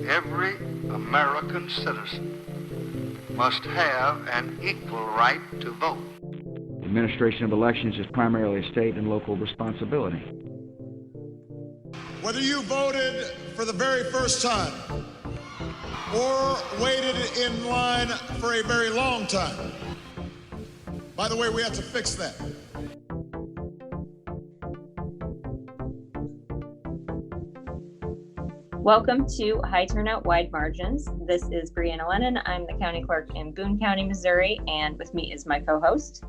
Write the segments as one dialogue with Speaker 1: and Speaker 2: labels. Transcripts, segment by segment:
Speaker 1: every American citizen must have an equal right to vote.
Speaker 2: The administration of elections is primarily a state and local responsibility.
Speaker 3: Whether you voted for the very first time or waited in line for a very long time, by the way, we have to fix that.
Speaker 4: Welcome to High Turnout, Wide Margins. This is Brianna and I'm the county clerk in Boone County, Missouri, and with me is my co-host,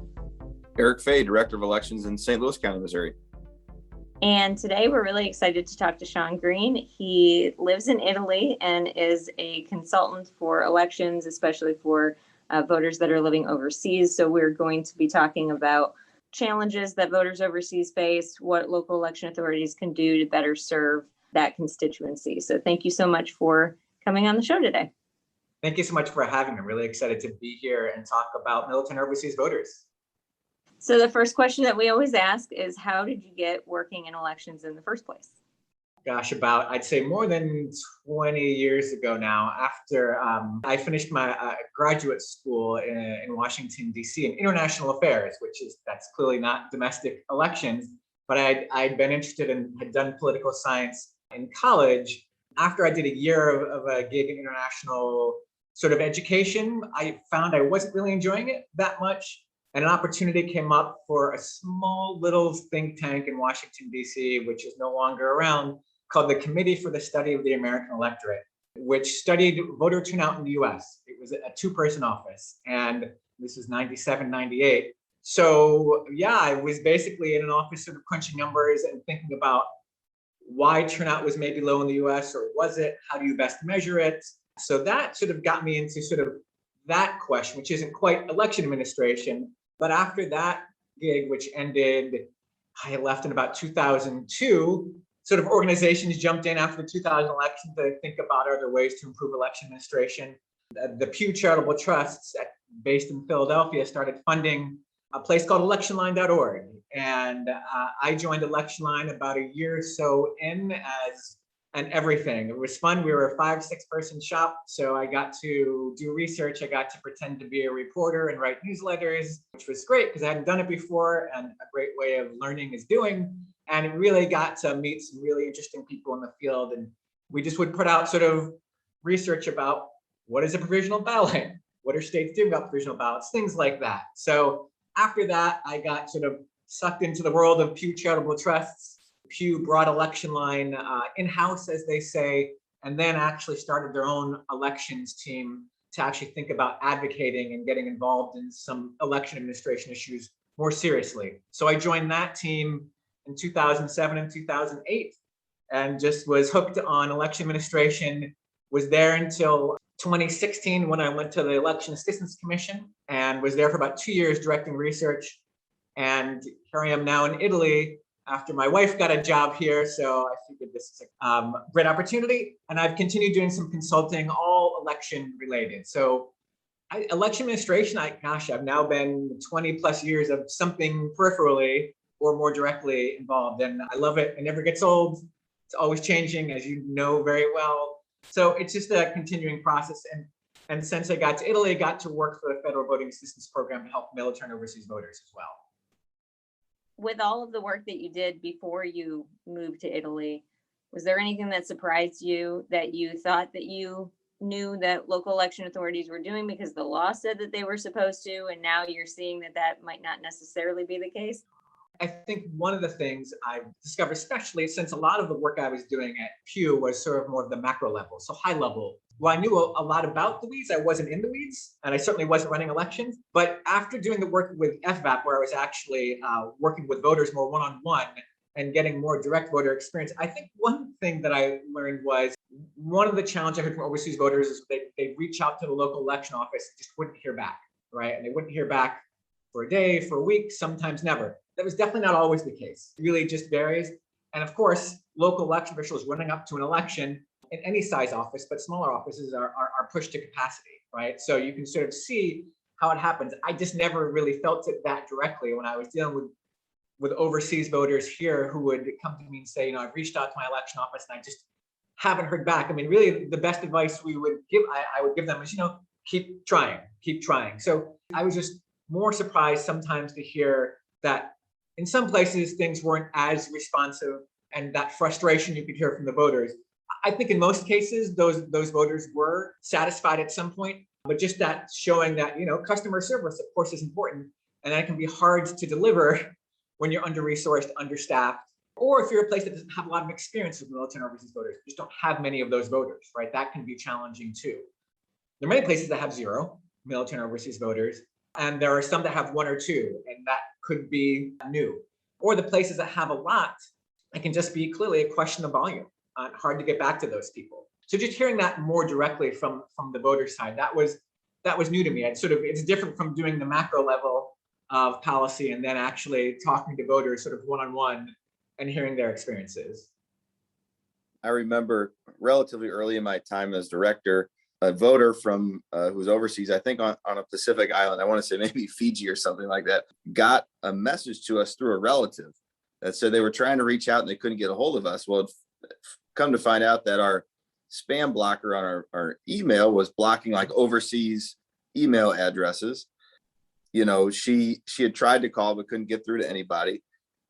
Speaker 5: Eric Fay, Director of Elections in St. Louis County, Missouri.
Speaker 4: And today we're really excited to talk to Sean Greene. He lives in Italy and is a consultant for elections, especially for voters that are living overseas. So we're going to be talking about challenges that voters overseas face, what local election authorities can do to better serve that constituency. So thank you so much for coming on the show today.
Speaker 6: Thank you so much for having me. I'm really excited to be here and talk about militant overseas voters.
Speaker 4: So the first question that we always ask is, how did you get working in elections in the first place?
Speaker 6: Gosh, I'd say more than 20 years ago now, after I finished my graduate school in Washington, D.C. in international affairs, that's clearly not domestic elections, but I'd been interested and had done political science in college. After I did a year of a gig in international sort of education, I found I wasn't really enjoying it that much. And an opportunity came up for a small little think tank in Washington, D.C., which is no longer around, called the Committee for the Study of the American Electorate, which studied voter turnout in the U.S. It was a two-person office, and this is 97, 98. So yeah, I was basically in an office sort of crunching numbers and thinking about why turnout was maybe low in the US, or was it? How do you best measure it? So that sort of got me into sort of that question, which isn't quite election administration. But after that gig, which ended, I left in about 2002, sort of organizations jumped in after the 2000 election to think about other ways to improve election administration. The Pew Charitable Trusts, based in Philadelphia, started funding a place called electionline.org. And I joined Electionline about a year or so in and everything. It was fun. We were a 5-6 person shop. So I got to do research. I got to pretend to be a reporter and write newsletters, which was great because I hadn't done it before, and a great way of learning is doing. And it really got to meet some really interesting people in the field. And we just would put out sort of research about what is a provisional ballot? What are states doing about provisional ballots? Things like that. So after that, I got sort of sucked into the world of Pew Charitable Trusts. Pew brought Electionline in-house, as they say, and then actually started their own elections team to actually think about advocating and getting involved in some election administration issues more seriously. So I joined that team in 2007 and 2008 and just was hooked on election administration, was there until 2016 when I went to the Election Assistance Commission and was there for about 2 years directing research. And here I am now in Italy after my wife got a job here. So I figured this is a great opportunity. And I've continued doing some consulting, all election related. So election administration, I've now been 20 plus years of something peripherally or more directly involved. And I love it. It never gets old. It's always changing, as you know very well. So it's just a continuing process. And since I got to Italy, I got to work for the Federal Voting Assistance Program to help militant overseas voters as well.
Speaker 4: With all of the work that you did before you moved to Italy, was there anything that surprised you that you thought that you knew that local election authorities were doing because the law said that they were supposed to, and now you're seeing that that might not necessarily be the case?
Speaker 6: I think one of the things I've discovered, especially since a lot of the work I was doing at Pew was sort of more of the macro level, so high level. Well, I knew a lot about the weeds. I wasn't in the weeds, and I certainly wasn't running elections. But after doing the work with FVAP, where I was actually working with voters more one-on-one and getting more direct voter experience, I think one thing that I learned was one of the challenges I heard from overseas voters is they'd reach out to the local election office and just wouldn't hear back, right? And they wouldn't hear back for a day, for a week, sometimes never. That was definitely not always the case. It really just varies. And of course, local election officials running up to an election in any size office, but smaller offices are pushed to capacity, right? So you can sort of see how it happens. I just never really felt it that directly when I was dealing with overseas voters here who would come to me and say, I've reached out to my election office and I just haven't heard back. I mean, really the best advice we would give, I would give them is, keep trying, keep trying. So I was just more surprised sometimes to hear that in some places things weren't as responsive, and that frustration you could hear from the voters. I think in most cases, those voters were satisfied at some point, but just that showing that, customer service, of course, is important. And that can be hard to deliver when you're under-resourced, understaffed, or if you're a place that doesn't have a lot of experience with military and overseas voters, just don't have many of those voters, right? That can be challenging too. There are many places that have 0 military and overseas voters, and there are some that have 1 or 2, and that could be new. Or the places that have a lot, it can just be clearly a question of volume. Hard to get back to those people. So just hearing that more directly from the voter side, that was new to me. It's different from doing the macro level of policy and then actually talking to voters sort of one-on-one and hearing their experiences.
Speaker 5: I remember relatively early in my time as director, a voter from who was overseas, I think on a Pacific island, I want to say maybe Fiji or something like that, got a message to us through a relative that said they were trying to reach out and they couldn't get a hold of us. Well, come to find out that our spam blocker on our email was blocking like overseas email addresses. She had tried to call but couldn't get through to anybody.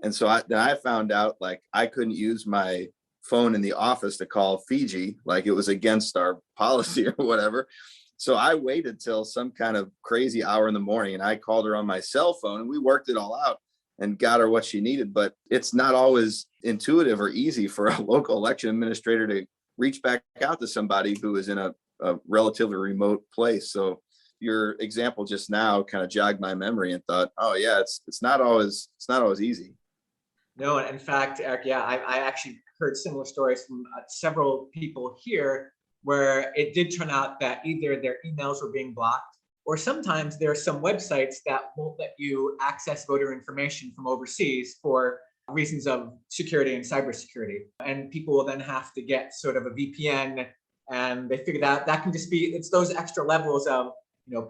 Speaker 5: And so I found out like I couldn't use my phone in the office to call Fiji, like it was against our policy or whatever. So I waited till some kind of crazy hour in the morning and I called her on my cell phone and we worked it all out and got her what she needed. But it's not always intuitive or easy for a local election administrator to reach back out to somebody who is in a relatively remote place. So your example just now kind of jogged my memory and thought, oh yeah, it's not always easy.
Speaker 6: No, in fact, Eric, yeah, I actually heard similar stories from several people here where it did turn out that either their emails were being blocked, or sometimes there are some websites that won't let you access voter information from overseas for reasons of security and cybersecurity. And people will then have to get sort of a VPN, and they figure that can just be, it's those extra levels of,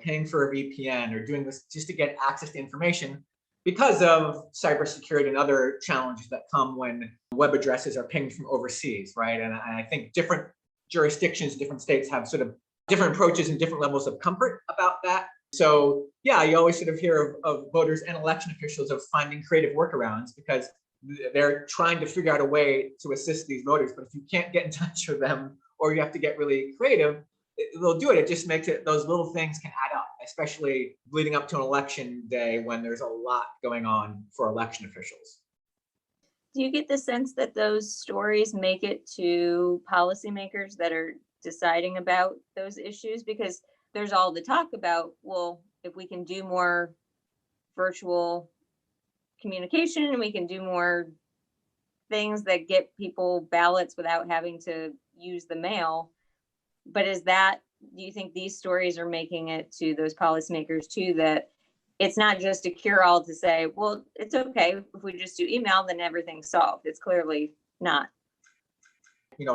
Speaker 6: paying for a VPN or doing this just to get access to information because of cybersecurity and other challenges that come when web addresses are pinged from overseas, right? And I think different jurisdictions, different states have sort of different approaches and different levels of comfort about that. So yeah, you always sort of hear of voters and election officials of finding creative workarounds because they're trying to figure out a way to assist these voters. But if you can't get in touch with them or you have to get really creative, they'll do it. It just makes it, those little things can add up, especially leading up to an election day when there's a lot going on for election officials.
Speaker 4: Do you get the sense that those stories make it to policymakers that are deciding about those issues? Because there's all the talk about, well, if we can do more virtual communication and we can do more things that get people ballots without having to use the mail. But do you think these stories are making it to those policymakers too, that it's not just a cure-all to say, well, it's okay if we just do email, then everything's solved? It's clearly not.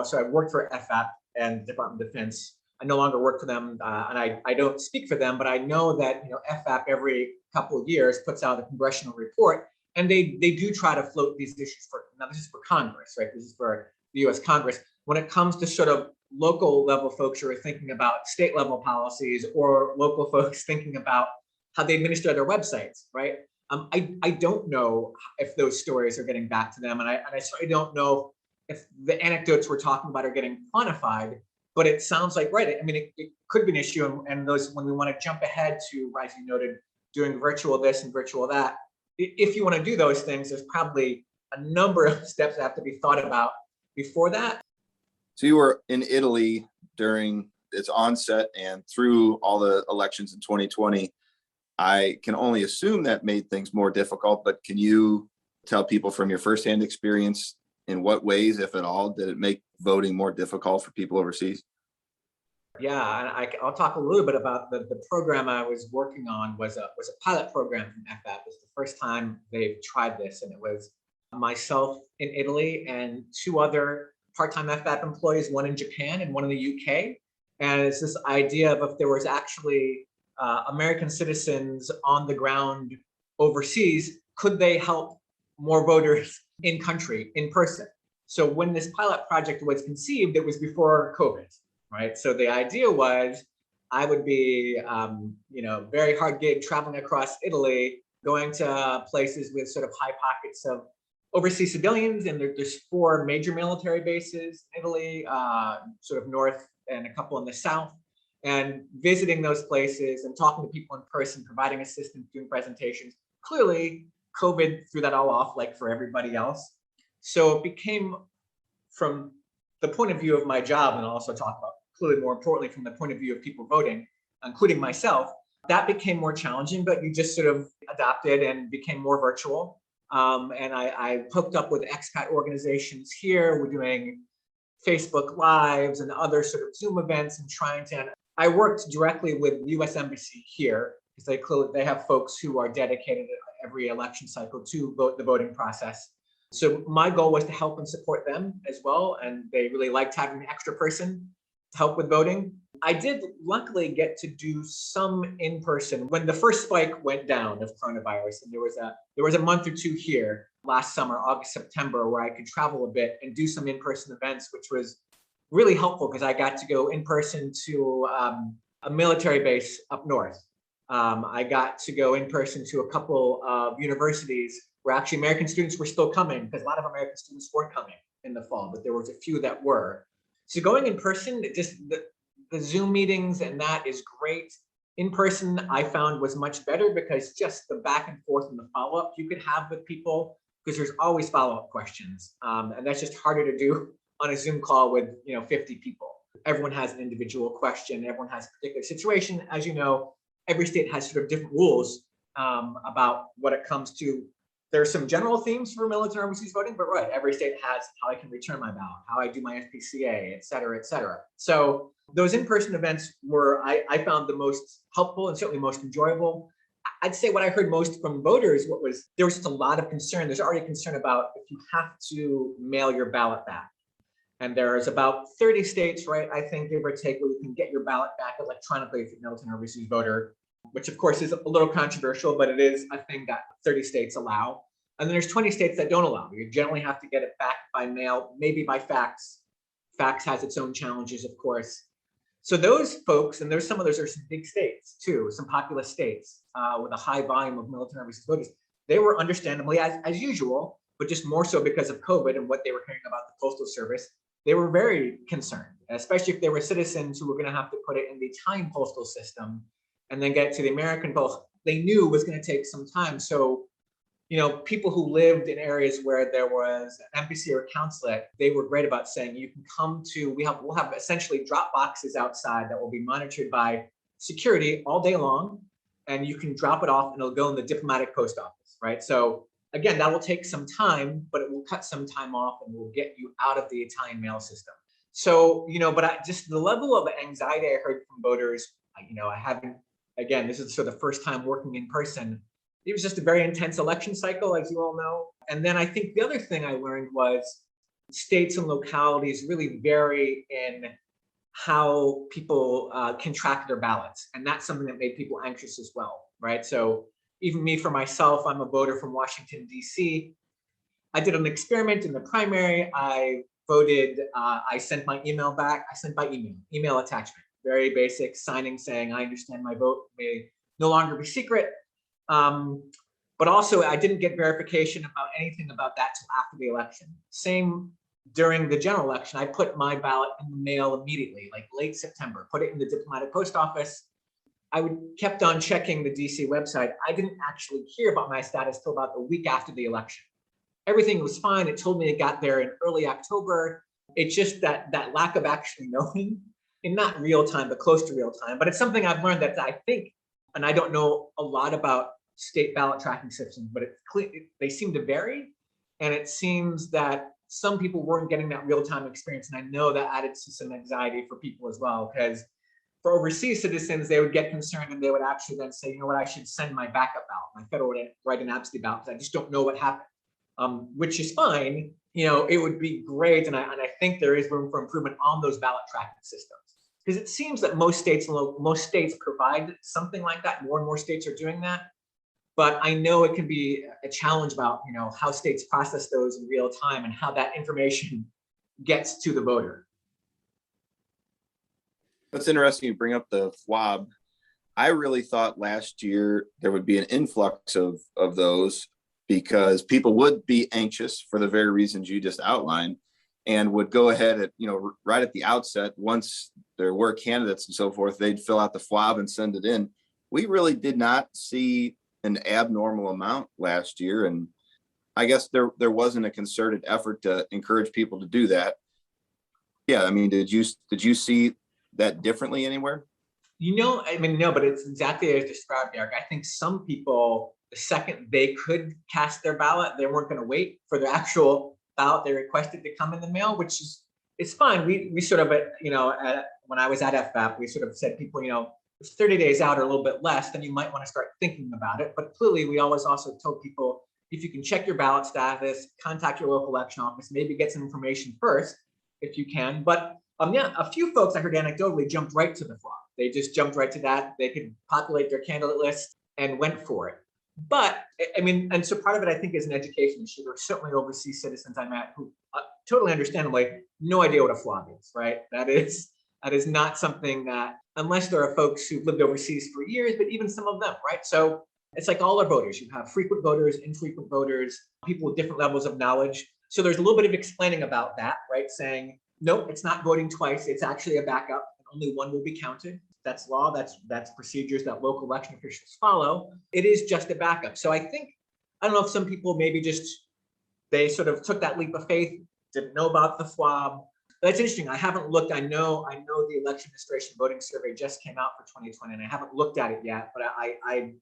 Speaker 6: So I worked for FAP and Department of Defense. I no longer work for them, and I don't speak for them, but I know that FAP every couple of years puts out a congressional report, and they do try to float these issues now this is for Congress, right? This is for the U.S. Congress. When it comes to sort of local level folks who are thinking about state level policies or local folks thinking about how they administer their websites, right? I don't know if those stories are getting back to them, and I certainly don't know if the anecdotes we're talking about are getting quantified. But it sounds like, right, I mean, it could be an issue, and those, when we want to jump ahead to, as you noted, doing virtual this and virtual that, if you want to do those things, there's probably a number of steps that have to be thought about before that.
Speaker 5: So you were in Italy during its onset and through all the elections in 2020. I can only assume that made things more difficult, but can you tell people from your firsthand experience in what ways, if at all, did it make voting more difficult for people overseas?
Speaker 6: Yeah, and I'll talk a little bit about the program I was working on was a pilot program from FAP. It was the first time they've tried this, and it was myself in Italy and 2 other part-time FAP employees, one in Japan and one in the UK. And it's this idea of if there was actually American citizens on the ground overseas, could they help more voters in country, in person? So when this pilot project was conceived, it was before COVID, right? So the idea was I would be, very hard gig traveling across Italy, going to places with sort of high pockets of overseas civilians. And there's 4 major military bases in Italy, sort of north and a couple in the south, and visiting those places and talking to people in person, providing assistance, doing presentations. Clearly, COVID threw that all off, like for everybody else. So it became, from the point of view of my job, and I'll also talk about clearly more importantly from the point of view of people voting, including myself, that became more challenging, but you just sort of adapted and became more virtual. And I hooked up with expat organizations here. We're doing Facebook Lives and other sort of Zoom events and trying to, I worked directly with the US Embassy here because they have folks who are dedicated every election cycle to the voting process. So my goal was to help and support them as well. And they really liked having an extra person to help with voting. I did luckily get to do some in-person when the first spike went down of coronavirus. And there was a month or 2 here last summer, August, September, where I could travel a bit and do some in-person events, which was really helpful because I got to go in person to a military base up north. I got to go in person to a couple of universities where actually American students were still coming, because a lot of American students weren't coming in the fall, but there was a few that were. So going in person, the Zoom meetings and that is great. In person, I found was much better because just the back and forth and the follow-up you could have with people, because there's always follow-up questions. And that's just harder to do on a Zoom call with 50 people. Everyone has an individual question. Everyone has a particular situation. As you know, every state has sort of different rules about what it comes to. There are some general themes for military overseas voting, but right, every state has how I can return my ballot, how I do my SPCA, et cetera, et cetera. So those in-person events were, I found the most helpful and certainly most enjoyable. I'd say what I heard most from voters, there was just a lot of concern. There's already concern about if you have to mail your ballot back. And there's about 30 states, right, I think, give or take, where you can get your ballot back electronically if you're a military overseas voter, which of course is a little controversial, but it is a thing that 30 states allow. And then there's 20 states that don't allow. You generally have to get it back by mail, maybe by fax. Fax has its own challenges, of course. So those folks, and there's some others, are some big states too, some populous states with a high volume of military overseas voters. They were understandably, as usual, but just more so because of COVID and what they were hearing about the Postal Service, they were very concerned, especially if they were citizens who were going to have to put it in the Italian postal system and then get to the American post. They knew it was going to take some time. So, people who lived in areas where there was an embassy or a consulate, they were great about saying, you can come to, we'll have essentially drop boxes outside that will be monitored by security all day long, and you can drop it off and it'll go in the diplomatic post office, right? So again, that will take some time, but it will cut some time off and will get you out of the Italian mail system. So, but just the level of anxiety I heard from voters, I haven't, again, this is sort of the first time working in person. It was just a very intense election cycle, as you all know. And then I think the other thing I learned was states and localities really vary in how people can track their ballots. And that's something that made people anxious as well, right? So even me, for myself, I'm a voter from Washington, D.C. I did an experiment in the primary. I voted, I sent my email back. I sent by email attachment, very basic, signing saying, I understand my vote may no longer be secret. But also I didn't get verification about anything about that till after the election. Same during the general election, I put my ballot in the mail immediately, like late September, put it in the diplomatic post office. I kept on checking the DC website. I didn't actually hear about my status till about a week after the election. Everything was fine. It told me it got there in early October. It's just that lack of actually knowing, in not real time, but close to real time. But it's something I've learned that I think, and I don't know a lot about state ballot tracking systems, but they seem to vary. And it seems that some people weren't getting that real-time experience. And I know that added to some anxiety for people as well, because for overseas citizens, they would get concerned and they would actually then say, I should send my backup ballot, my federal write-in absentee ballot, because I just don't know what happened, which is fine. It would be great. And I think there is room for improvement on those ballot tracking systems, because it seems that most states provide something like that. More and more states are doing that. But I know it can be a challenge about, how states process those in real time and how that information gets to the voter.
Speaker 5: That's interesting. You bring up the FWAB. I really thought last year there would be an influx of those because people would be anxious for the very reasons you just outlined and would go ahead at, right at the outset, once there were candidates and so forth, they'd fill out the FWAB and send it in. We really did not see an abnormal amount last year. And I guess there wasn't a concerted effort to encourage people to do that. Yeah. I mean, did you see that differently anywhere?
Speaker 6: No, but it's exactly as described, Eric. I think some people, the second they could cast their ballot, they weren't going to wait for the actual ballot they requested to come in the mail, which is fine. We sort of, when I was at FBAP, we sort of said people, if 30 days out or a little bit less, then you might want to start thinking about it. But clearly, we always also told people, if you can check your ballot status, contact your local election office, maybe get some information first if you can. But a few folks I heard anecdotally jumped right to the FWAB. They just jumped right to that. They could populate their candidate list and went for it. But and so part of it, I think, is an education issue. There are certainly overseas citizens I met who totally understandably no idea what a FWAB is, right? That is not something that, unless there are folks who've lived overseas for years, but even some of them, right? So it's like all our voters. You have frequent voters, infrequent voters, people with different levels of knowledge. So there's a little bit of explaining about that, right? Saying, nope, it's not voting twice. It's actually a backup. Only one will be counted. That's law. That's procedures that local election officials follow. It is just a backup. So I don't know if some people maybe they sort of took that leap of faith, didn't know about the FWAB. That's interesting. I haven't looked. I know the election administration voting survey just came out for 2020, and I haven't looked at it yet. But I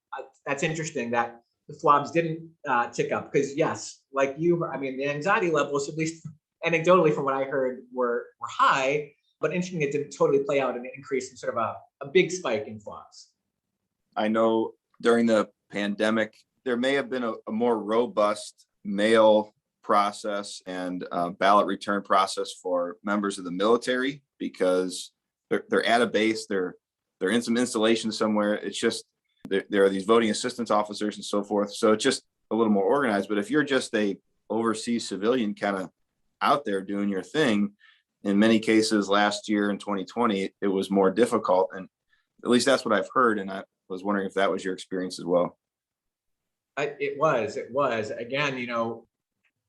Speaker 6: that's interesting that the FWABs didn't tick up because, yes, like you, the anxiety levels, at least anecdotally from what I heard, were high. But interesting, it didn't totally play out an increase in sort of a big spike in FWABs.
Speaker 5: I know during the pandemic, there may have been a more robust mail process and ballot return process for members of the military because they're at a base, they're in some installation somewhere. It's just there are these voting assistance officers and so forth. So it's just a little more organized. But if you're just a overseas civilian kind of out there doing your thing, in many cases last year in 2020, it was more difficult. And at least that's what I've heard. And I was wondering if that was your experience as well.
Speaker 6: It was. Again,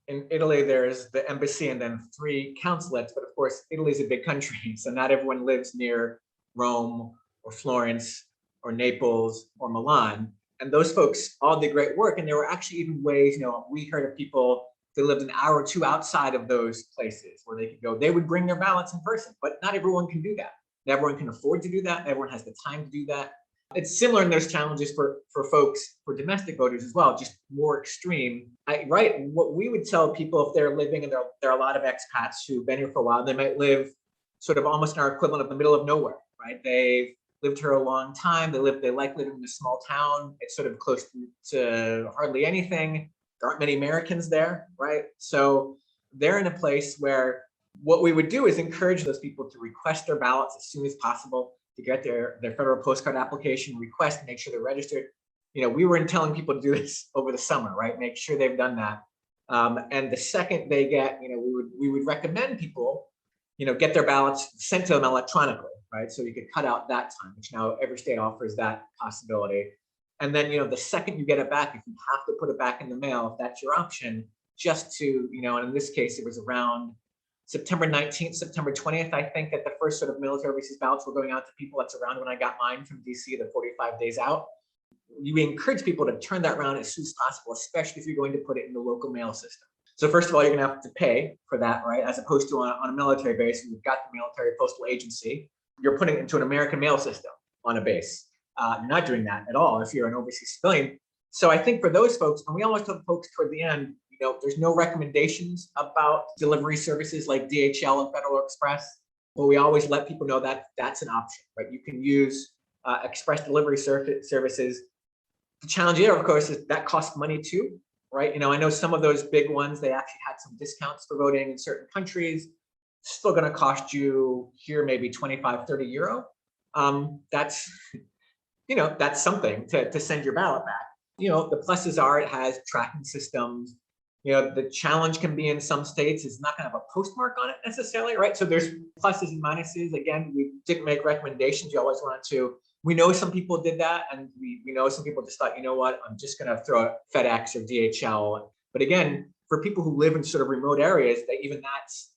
Speaker 6: in Italy, there's the embassy and then 3 consulates. But of course, Italy is a big country. So not everyone lives near Rome or Florence or Naples or Milan. And those folks all did great work. And there were actually even ways, we heard of people that lived an hour or two outside of those places where they could go. They would bring their ballots in person, but not everyone can do that. Not everyone can afford to do that. Everyone has the time to do that. It's similar in those challenges for folks, for domestic voters as well, just more extreme. What we would tell people if they're living, and there are a lot of expats who've been here for a while, they might live sort of almost in our equivalent of the middle of nowhere, right? They've lived here a long time. They like living in a small town. It's sort of close to hardly anything. There aren't many Americans there, right? So they're in a place where what we would do is encourage those people to request their ballots as soon as possible, to get their federal postcard application request, make sure they're registered. We were telling people to do this over the summer, right? Make sure they've done that. And the second they get, we would recommend people, get their ballots sent to them electronically, right? So you could cut out that time, which now every state offers that possibility. And then, the second you get it back, if you have to put it back in the mail, if that's your option, just to, and in this case, it was around September 19th, September 20th, I think, that the first sort of military overseas ballots were going out to people. That's around when I got mine from DC, the 45 days out. You encourage people to turn that around as soon as possible, especially if you're going to put it in the local mail system. So first of all, you're going to have to pay for that, right? As opposed to on a military base, you've got the military postal agency. You're putting it into an American mail system on a base. You're not doing that at all if you're an overseas civilian. So I think for those folks, and we always tell folks toward the end, there's no recommendations about delivery services like DHL and Federal Express, but we always let people know that that's an option, right? You can use express delivery services. The challenge here, of course, is that costs money too, right? I know some of those big ones, they actually had some discounts for voting in certain countries. Still going to cost you here maybe 25, 30 euro. That's something to send your ballot back. The pluses are it has tracking systems. The challenge can be in some states it's not going to have a postmark on it necessarily, right? So there's pluses and minuses. Again, we didn't make recommendations. You always wanted to. We know some people did that, and we know some people just thought, you know what, I'm just going to throw a FedEx or DHL. But again, for people who live in sort of remote areas,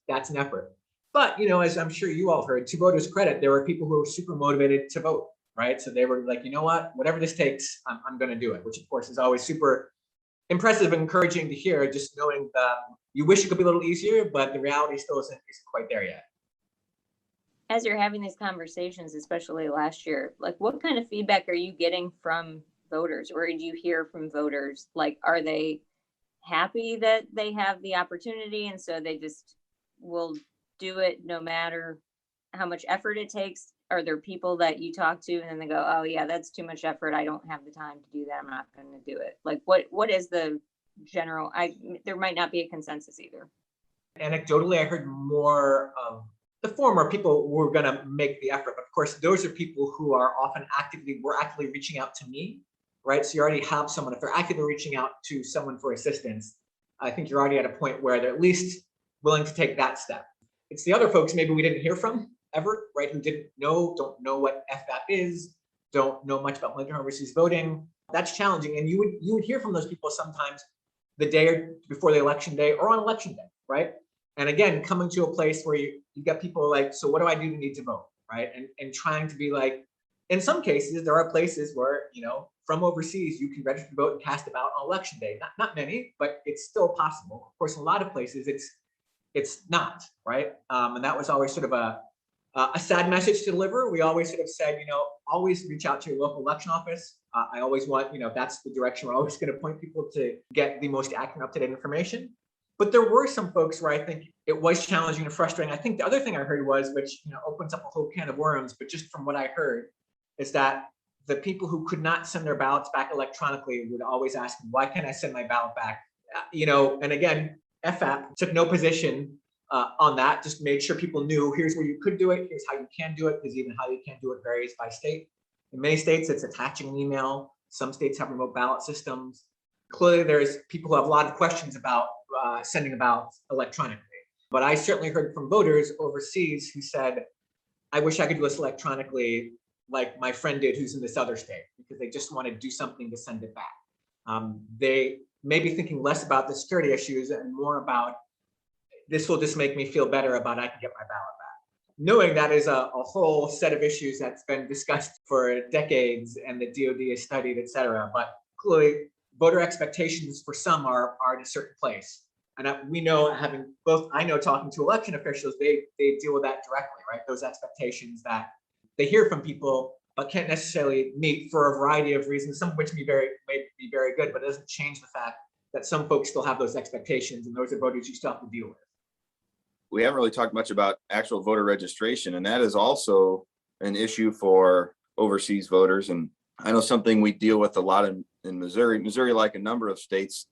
Speaker 6: that's an effort. But as I'm sure you all heard, to voters' credit, there were people who were super motivated to vote, right? So they were like, you know what, whatever this takes, I'm going to do it, which of course is always super impressive and encouraging to hear, just knowing that you wish it could be a little easier, but the reality still isn't quite there yet.
Speaker 4: As you're having these conversations, especially last year, like what kind of feedback are you getting from voters? Or did you hear from voters? Like, are they happy that they have the opportunity and so they just will do it no matter how much effort it takes? Are there people that you talk to and then they go, oh yeah, that's too much effort, I don't have the time to do that, I'm not going to do it? Like what is the general, there might not be a consensus either.
Speaker 6: Anecdotally, I heard more of the former people who were going to make the effort. But of course, those are people who are often actively reaching out to me, right? So you already have someone, if they're actively reaching out to someone for assistance, I think you're already at a point where they're at least willing to take that step. It's the other folks maybe we didn't hear from ever, right? Who don't know what FBAP is, don't know much about military overseas voting. That's challenging. And you would hear from those people sometimes the day before the election day or on election day, right? And again, coming to a place where you get people like, so what do I do to need to vote, right? And trying to be like, in some cases, there are places where, from overseas, you can register to vote and cast a ballot on election day. Not many, but it's still possible. Of course, in a lot of places, it's not, right? And that was always sort of a sad message to deliver. We always sort of said, always reach out to your local election office. I always want, that's the direction we're always going to point people to get the most accurate, up-to-date information. But there were some folks where I think it was challenging and frustrating. I think the other thing I heard was, which opens up a whole can of worms, but just from what I heard, is that the people who could not send their ballots back electronically would always ask, why can't I send my ballot back? And again, FAP took no position on that, just made sure people knew, here's where you could do it, here's how you can do it, because even how you can do it varies by state. In many states, it's attaching an email. Some states have remote ballot systems. Clearly, there's people who have a lot of questions about sending a ballot electronically. But I certainly heard from voters overseas who said, I wish I could do this electronically like my friend did who's in this other state, because they just want to do something to send it back. They may be thinking less about the security issues and more about, this will just make me feel better about I can get my ballot back. Knowing that is a whole set of issues that's been discussed for decades and the DoD has studied, et cetera. But clearly, voter expectations for some are in a certain place. And we know, I know talking to election officials, they deal with that directly, right? Those expectations that they hear from people, but can't necessarily meet for a variety of reasons, some of which may be very good, but it doesn't change the fact that some folks still have those expectations, and those are voters you still have to deal with.
Speaker 5: We haven't really talked much about actual voter registration, and that is also an issue for overseas voters. And I know something we deal with a lot in Missouri. Missouri, like a number of states,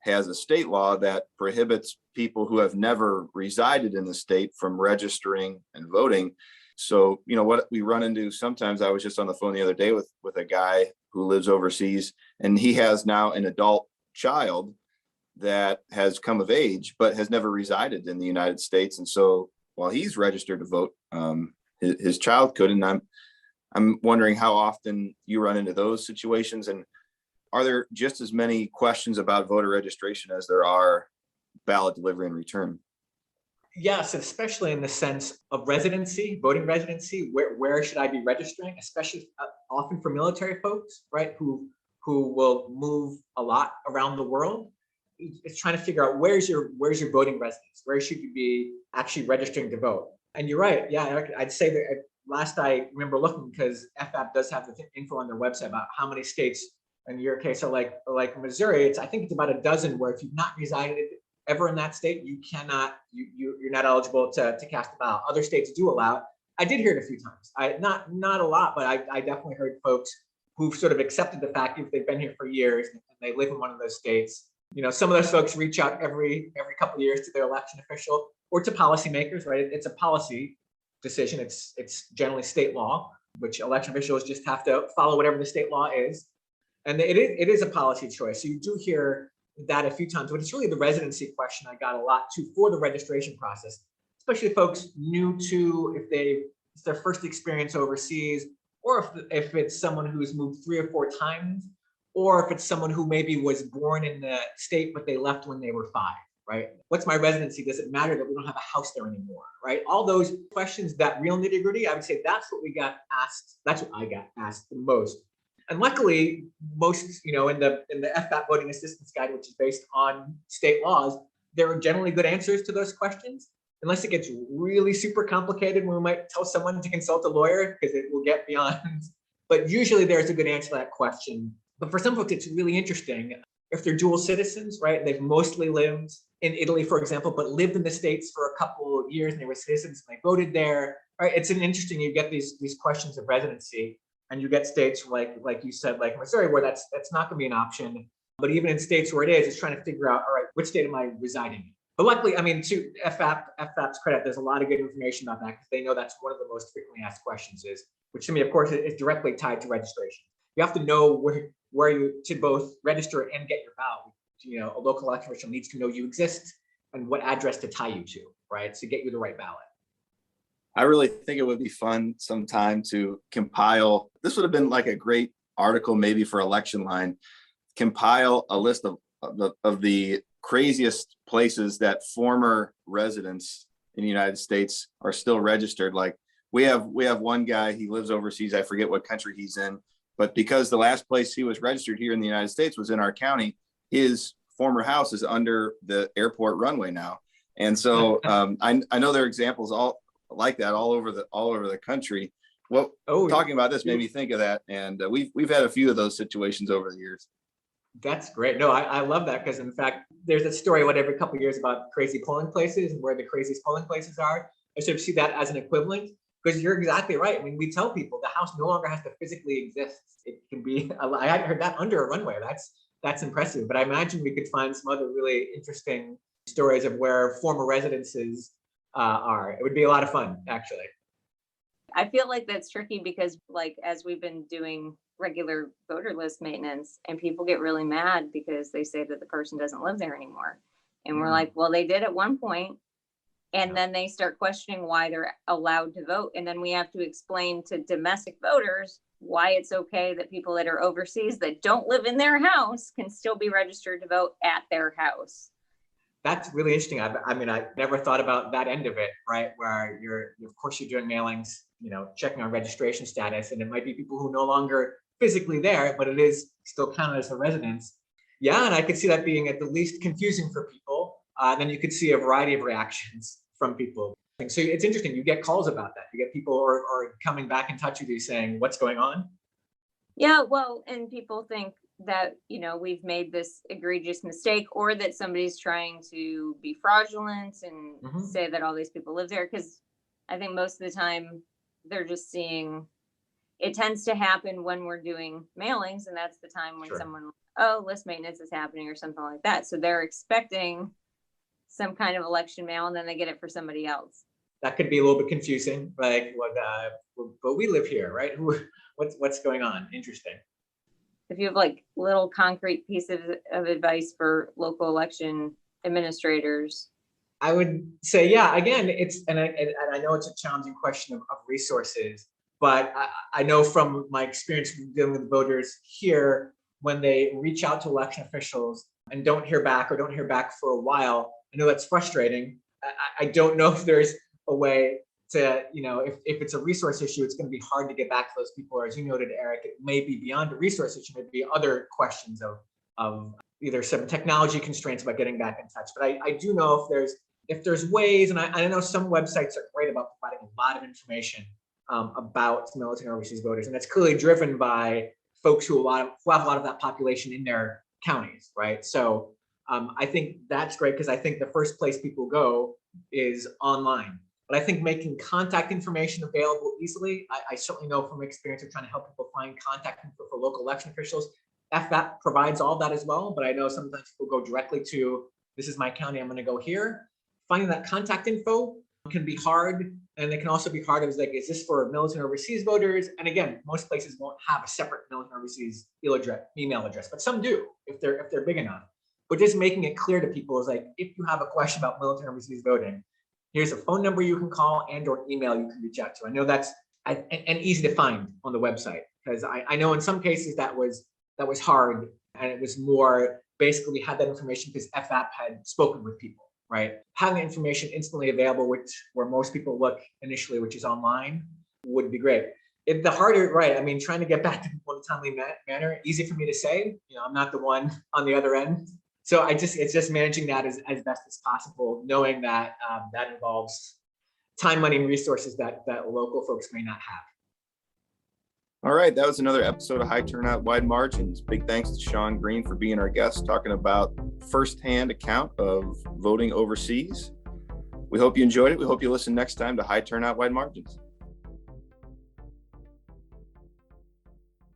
Speaker 5: has a state law that prohibits people who have never resided in the state from registering and voting. So, what we run into sometimes, I was just on the phone the other day with a guy who lives overseas, and he has now an adult child that has come of age, but has never resided in the United States. And so while he's registered to vote, his child couldn't. I'm wondering how often you run into those situations, and are there just as many questions about voter registration as there are ballot delivery and return?
Speaker 6: Yes, especially in the sense of residency, voting residency. Where should I be registering? Especially often for military folks, right, who will move a lot around the world. It's trying to figure out where's your voting residence? Where should you be actually registering to vote? And you're right. Yeah, I'd say that last I remember looking, because FAP does have the info on their website about how many states, in your case, are like Missouri. I think it's about a dozen where if you've not resided ever in that state, you're not eligible to cast a ballot. Other states do allow it. I did hear it a few times. Not a lot, but I definitely heard folks who've sort of accepted the fact if they've been here for years and they live in one of those states. Some of those folks reach out every couple of years to their election official or to policymakers, right? It's a policy decision. It's generally state law, which election officials just have to follow whatever the state law is. And it is a policy choice. So you do hear that a few times, but it's really the residency question I got a lot too for the registration process, especially folks new to, if it's their first experience overseas, or if it's someone who's moved 3 or 4 times, or if it's someone who maybe was born in the state, but they left when they were 5, right? What's my residency? Does it matter that we don't have a house there anymore, right? All those questions, that real nitty gritty, I would say that's what we got asked. That's what I got asked the most. And luckily, most, in the FBAP voting assistance guide, which is based on state laws, there are generally good answers to those questions, unless it gets really super complicated when we might tell someone to consult a lawyer because it will get beyond. But usually there's a good answer to that question. But for some folks, it's really interesting. If they're dual citizens, right? They've mostly lived in Italy, for example, but lived in the States for a couple of years and they were citizens and they voted there. Right? It's an interesting, you get these questions of residency. And you get states like you said, like Missouri, where that's not going to be an option. But even in states where it is, it's trying to figure out, all right, which state am I residing in? But luckily, I mean, to FBAP's credit, there's a lot of good information about that because they know that's one of the most frequently asked questions which to me, of course, is directly tied to registration. You have to know where you to both register and get your ballot. A local election official needs to know you exist and what address to tie you to, right? To get you the right ballot.
Speaker 5: I really think it would be fun sometime to compile. This would have been like a great article, maybe for Election Line. Compile a list of the craziest places that former residents in the United States are still registered. Like we have one guy, he lives overseas. I forget what country he's in, but because the last place he was registered here in the United States was in our county, his former house is under the airport runway now. And so I know there are examples all like that all over the country. Talking about this made me think of that, and we've had a few of those situations over the years.
Speaker 6: That's great. No, I love that because in fact, there's a story every couple of years about crazy polling places and where the craziest polling places are. I sort of see that as an equivalent because you're exactly right. I mean, we tell people the house no longer has to physically exist. It can be. I hadn't heard that under a runway. That's impressive. But I imagine we could find some other really interesting stories of where former residences are. It would be a lot of fun, actually.
Speaker 4: I feel like that's tricky because, like, as we've been doing regular voter list maintenance, and people get really mad because they say that the person doesn't live there anymore. And we're like, well, they did at one point, and then they start questioning why they're allowed to vote. And then we have to explain to domestic voters why it's okay that people that are overseas that don't live in their house can still be registered to vote at their house.
Speaker 6: That's really interesting. I mean, I never thought about that end of it, right? Where you're doing mailings, checking on registration status, and it might be people who are no longer physically there, but it is still counted as a residence. Yeah, and I could see that being at the least confusing for people. Then you could see a variety of reactions from people. So it's interesting. You get calls about that. You get people are coming back in touch with you saying, "What's going on?"
Speaker 4: Yeah, well, and people think that, we've made this egregious mistake or that somebody's trying to be fraudulent and say that all these people live there. Because I think most of the time they're just seeing, it tends to happen when we're doing mailings. And that's the time when someone, list maintenance is happening or something like that. So they're expecting some kind of election mail and then they get it for somebody else.
Speaker 6: That could be a little bit confusing. Like, but we live here, right? What's going on? Interesting.
Speaker 4: If you have like little concrete pieces of advice for local election administrators,
Speaker 6: I would say, yeah, again, and I know it's a challenging question of resources, but I know from my experience dealing with voters here, when they reach out to election officials and don't hear back for a while, I know that's frustrating. I don't know if there's a way to, if it's a resource issue, it's going to be hard to get back to those people. Or as you noted, Eric, it may be beyond a resource issue, maybe other questions of either some technology constraints about getting back in touch. But I do know if there's ways, and I know some websites are great about providing a lot of information about military overseas voters, and that's clearly driven by folks who have a lot of that population in their counties, right? So I think that's great because I think the first place people go is online. But I think making contact information available easily, I certainly know from experience of trying to help people find contact info for local election officials, FBAP provides all that as well. But I know sometimes people go directly to, this is my county, I'm going to go here. Finding that contact info can be hard. And it can also be hard. It was like, is this for military overseas voters? And again, most places won't have a separate military overseas email address, but some do if they're big enough. But just making it clear to people is like, if you have a question about military overseas voting, here's a phone number you can call and or email you can reach out to. I know that's and easy to find on the website, because I know in some cases that was hard, and it was more basically we had that information because FAP had spoken with people. Right, having the information instantly available, where most people look initially, which is online, would be great. The harder, right? I mean, trying to get back to people in a timely manner, easy for me to say. I'm not the one on the other end, so it's just managing that as best as possible, knowing that that involves time, money, and resources that local folks may not have.
Speaker 5: All right, that was another episode of High Turnout, Wide Margins. Big thanks to Sean Greene for being our guest, talking about firsthand account of voting overseas. We hope you enjoyed it. We hope you listen next time to High Turnout, Wide Margins.